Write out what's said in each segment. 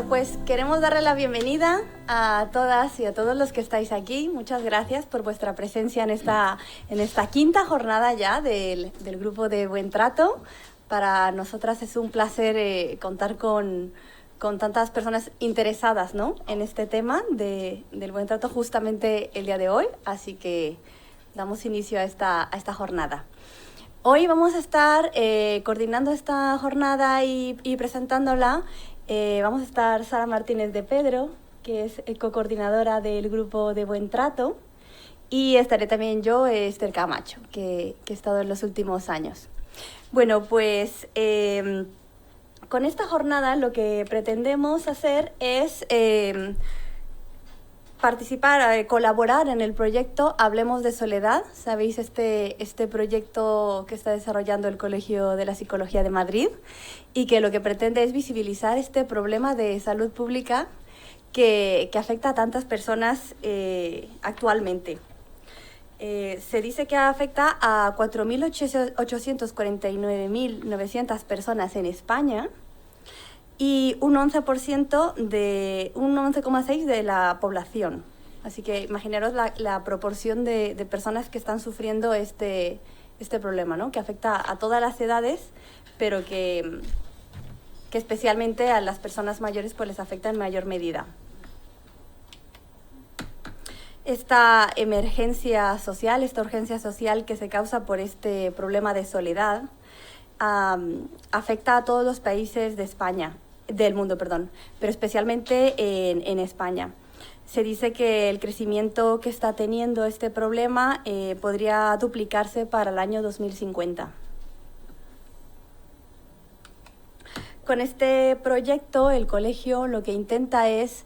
Bueno, pues queremos darle la bienvenida a todas y a todos los que estáis aquí. Muchas gracias por vuestra presencia en esta quinta jornada ya del grupo de Buen Trato. Para nosotras es un placer contar con tantas personas interesadas, ¿no?, en este tema del buen trato justamente el día de hoy. Así que damos inicio a esta jornada. Hoy vamos a estar coordinando esta jornada y presentándola. Vamos a estar Sara Martínez de Pedro, que es co-coordinadora del grupo de Buen Trato, y estaré también yo, Esther Camacho, que he estado en los últimos años. Bueno, pues con esta jornada lo que pretendemos hacer es participar, colaborar en el proyecto Hablemos de Soledad. Sabéis, este proyecto que está desarrollando el Colegio de la Psicología de Madrid y que lo que pretende es visibilizar este problema de salud pública que afecta a tantas personas actualmente. Se dice que afecta a 4.849.900 personas en España y un 11,6% de la población. Así que imaginaros la proporción de personas que están sufriendo este problema, ¿no?, que afecta a todas las edades, pero que especialmente a las personas mayores pues les afecta en mayor medida. Esta emergencia social, esta urgencia social que se causa por este problema de soledad, afecta a todos los países del mundo, pero especialmente en España. Se dice que el crecimiento que está teniendo este problema podría duplicarse para el año 2050. Con este proyecto, el colegio lo que intenta es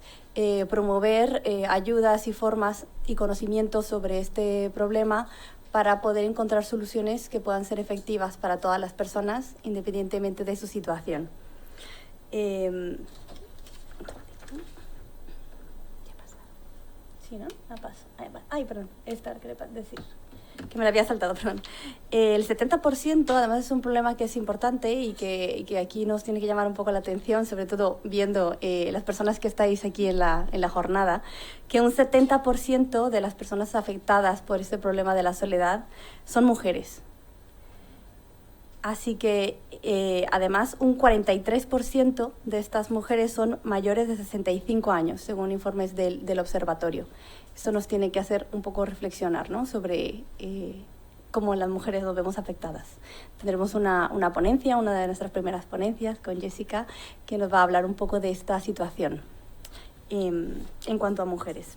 promover ayudas y formas y conocimientos sobre este problema para poder encontrar soluciones que puedan ser efectivas para todas las personas, independientemente de su situación. Sí, ¿no? La paso. Ay, perdón, esta que le decir, que me la había saltado, perdón. El 70%, además, es un problema que es importante y que aquí nos tiene que llamar un poco la atención, sobre todo viendo las personas que estáis aquí en la jornada, que un 70% de las personas afectadas por este problema de la soledad son mujeres. Así que, además, un 43% de estas mujeres son mayores de 65 años, según informes del observatorio. Esto nos tiene que hacer un poco reflexionar, ¿no?, sobre cómo las mujeres nos vemos afectadas. Tendremos una ponencia, una de nuestras primeras ponencias con Jessica, que nos va a hablar un poco de esta situación en cuanto a mujeres.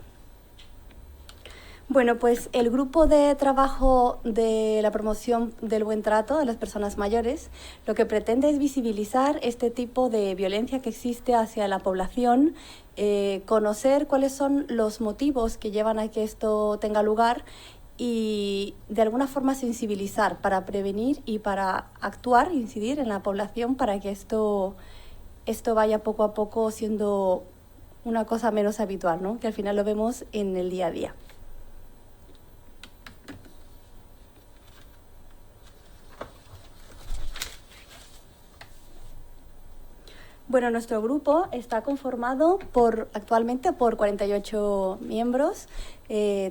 Bueno, pues el grupo de trabajo de la promoción del buen trato de las personas mayores lo que pretende es visibilizar este tipo de violencia que existe hacia la población, conocer cuáles son los motivos que llevan a que esto tenga lugar y de alguna forma sensibilizar para prevenir y para actuar, incidir en la población para que esto vaya poco a poco siendo una cosa menos habitual, ¿no?, que al final lo vemos en el día a día. Bueno, nuestro grupo está conformado actualmente por 48 miembros,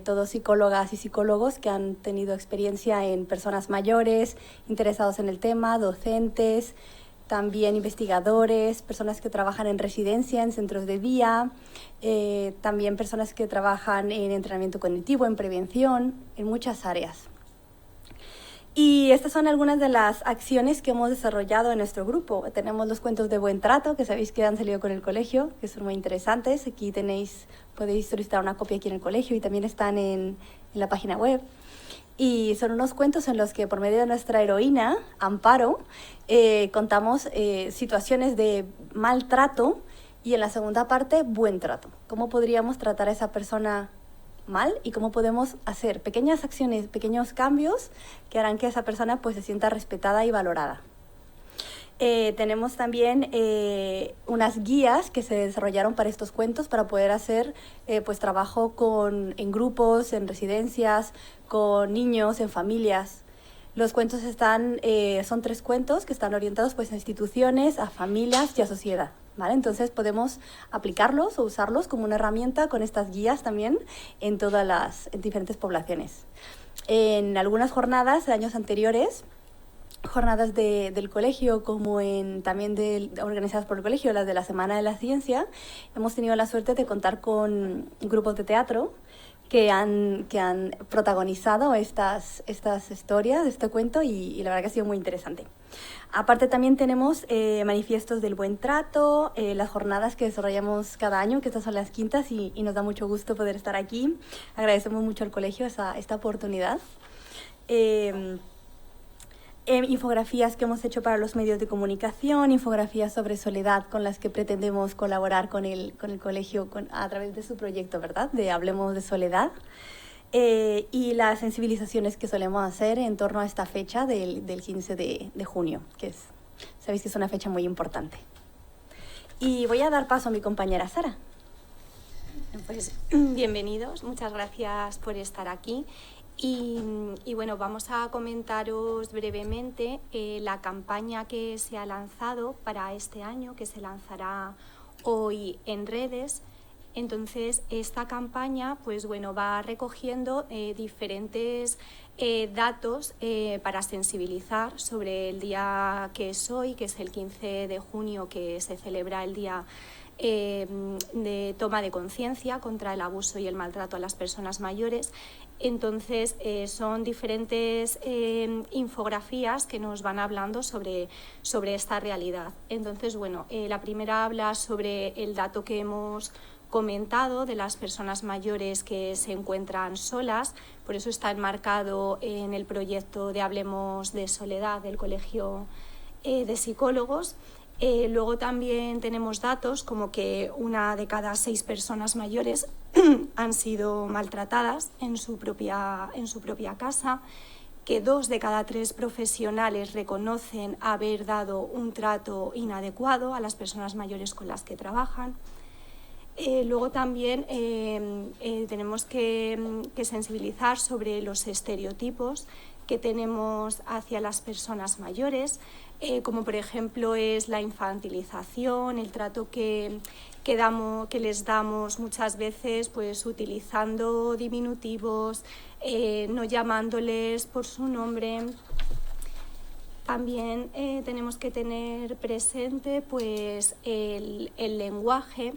todos psicólogas y psicólogos que han tenido experiencia en personas mayores, interesados en el tema, docentes, también investigadores, personas que trabajan en residencia, en centros de día, también personas que trabajan en entrenamiento cognitivo, en prevención, en muchas áreas. Y estas son algunas de las acciones que hemos desarrollado en nuestro grupo. Tenemos los cuentos de buen trato, que sabéis que han salido con el colegio, que son muy interesantes. Aquí podéis solicitar una copia aquí en el colegio y también están en la página web. Y son unos cuentos en los que, por medio de nuestra heroína, Amparo, contamos situaciones de maltrato y, en la segunda parte, buen trato. ¿Cómo podríamos tratar a esa persona mal y cómo podemos hacer pequeñas acciones, pequeños cambios que harán que esa persona pues se sienta respetada y valorada? Tenemos también unas guías que se desarrollaron para estos cuentos para poder hacer pues trabajo en grupos, en residencias, con niños, en familias. Los cuentos son 3 cuentos que están orientados pues a instituciones, a familias y a sociedad. ¿vale? Entonces podemos aplicarlos o usarlos como una herramienta con estas guías también en en diferentes poblaciones. En algunas jornadas de años anteriores, jornadas del colegio como también organizadas por el colegio, las de la Semana de la Ciencia, hemos tenido la suerte de contar con grupos de teatro que han protagonizado estas historias, este cuento, y la verdad que ha sido muy interesante. Aparte también tenemos manifiestos del buen trato, las jornadas que desarrollamos cada año, que estas son las quintas, y nos da mucho gusto poder estar aquí. Agradecemos mucho al colegio esta oportunidad. Infografías que hemos hecho para los medios de comunicación, infografías sobre soledad con las que pretendemos colaborar con el colegio a través de su proyecto, ¿verdad?, de Hablemos de Soledad. Y las sensibilizaciones que solemos hacer en torno a esta fecha del 15 de junio, que sabéis que es una fecha muy importante. Y voy a dar paso a mi compañera Sara. Pues bienvenidos, muchas gracias por estar aquí. Y bueno, vamos a comentaros brevemente la campaña que se ha lanzado para este año, que se lanzará hoy en redes. Entonces, esta campaña, pues bueno, va recogiendo diferentes datos para sensibilizar sobre el día que es hoy, que es el 15 de junio, que se celebra el día de toma de conciencia contra el abuso y el maltrato a las personas mayores. Entonces, son diferentes infografías que nos van hablando sobre esta realidad. Entonces, bueno, la primera habla sobre el dato que hemos comentado de las personas mayores que se encuentran solas, por eso está enmarcado en el proyecto de Hablemos de Soledad del Colegio de Psicólogos. Luego también tenemos datos como que 1 de cada 6 personas mayores han sido maltratadas en su propia casa, que 2 de cada 3 profesionales reconocen haber dado un trato inadecuado a las personas mayores con las que trabajan. Luego también tenemos que sensibilizar sobre los estereotipos que tenemos hacia las personas mayores, como por ejemplo es la infantilización, el trato que les damos muchas veces pues utilizando diminutivos, no llamándoles por su nombre. También tenemos que tener presente pues el lenguaje,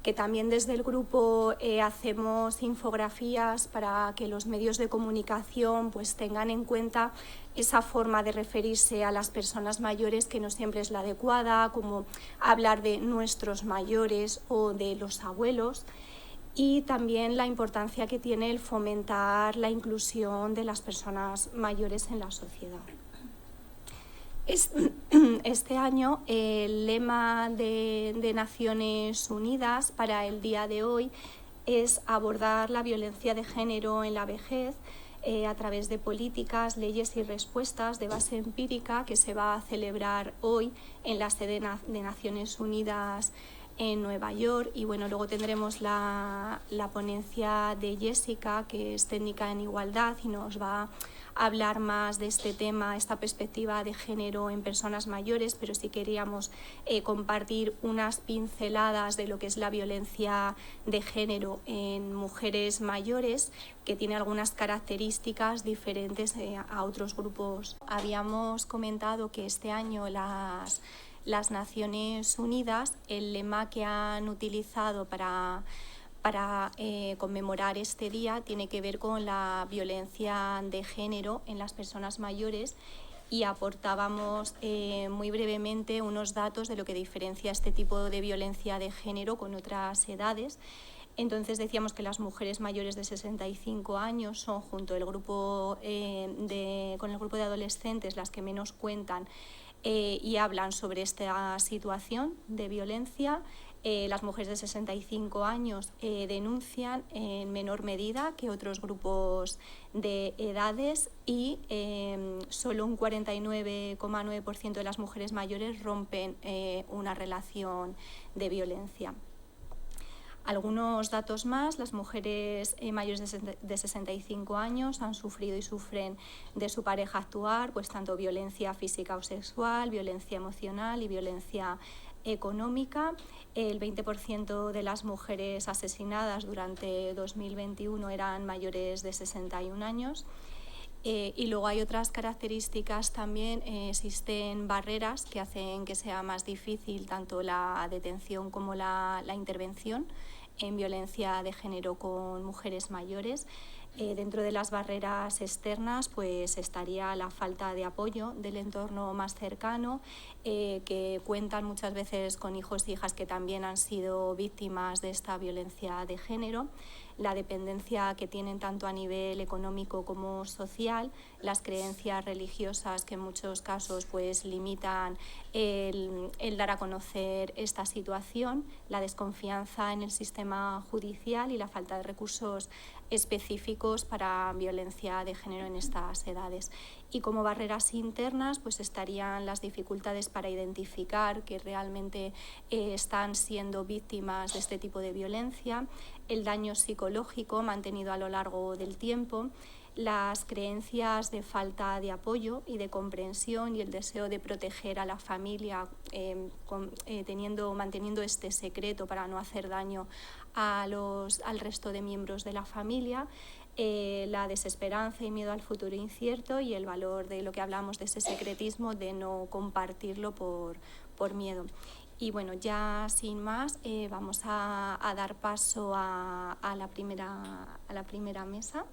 que también desde el grupo hacemos infografías para que los medios de comunicación pues tengan en cuenta esa forma de referirse a las personas mayores que no siempre es la adecuada, como hablar de nuestros mayores o de los abuelos, y también la importancia que tiene el fomentar la inclusión de las personas mayores en la sociedad. Este año el lema de Naciones Unidas para el día de hoy es abordar la violencia de género en la vejez a través de políticas, leyes y respuestas de base empírica, que se va a celebrar hoy en la sede de Naciones Unidas en Nueva York. Y bueno, luego tendremos la ponencia de Jessica, que es técnica en igualdad, y nos va hablar más de este tema, esta perspectiva de género en personas mayores, pero sí queríamos compartir unas pinceladas de lo que es la violencia de género en mujeres mayores, que tiene algunas características diferentes a otros grupos. Habíamos comentado que este año las Naciones Unidas, el lema que han utilizado para conmemorar este día tiene que ver con la violencia de género en las personas mayores, y aportábamos muy brevemente unos datos de lo que diferencia este tipo de violencia de género con otras edades. Entonces decíamos que las mujeres mayores de 65 años son, junto con el grupo de adolescentes, las que menos cuentan y hablan sobre esta situación de violencia. Las mujeres de 65 años denuncian en menor medida que otros grupos de edades, y solo un 49,9% de las mujeres mayores rompen una relación de violencia. Algunos datos más: las mujeres mayores de 65 años han sufrido y sufren de su pareja actual pues tanto violencia física o sexual, violencia emocional y violencia económica. El 20% de las mujeres asesinadas durante 2021 eran mayores de 61 años. Y luego hay otras características también, existen barreras que hacen que sea más difícil tanto la detención como la intervención en violencia de género con mujeres mayores. Dentro de las barreras externas pues estaría la falta de apoyo del entorno más cercano, que cuentan muchas veces con hijos e hijas que también han sido víctimas de esta violencia de género, la dependencia que tienen tanto a nivel económico como social, las creencias religiosas que en muchos casos pues limitan el dar a conocer esta situación, la desconfianza en el sistema judicial y la falta de recursos específicos para violencia de género en estas edades. Y como barreras internas pues estarían las dificultades para identificar que realmente están siendo víctimas de este tipo de violencia, el daño psicológico mantenido a lo largo del tiempo, las creencias de falta de apoyo y de comprensión y el deseo de proteger a la familia manteniendo este secreto para no hacer daño al resto de miembros de la familia, la desesperanza y miedo al futuro incierto y el valor de lo que hablamos de ese secretismo, de no compartirlo por miedo. Y bueno, ya sin más, vamos a dar paso a la primera mesa.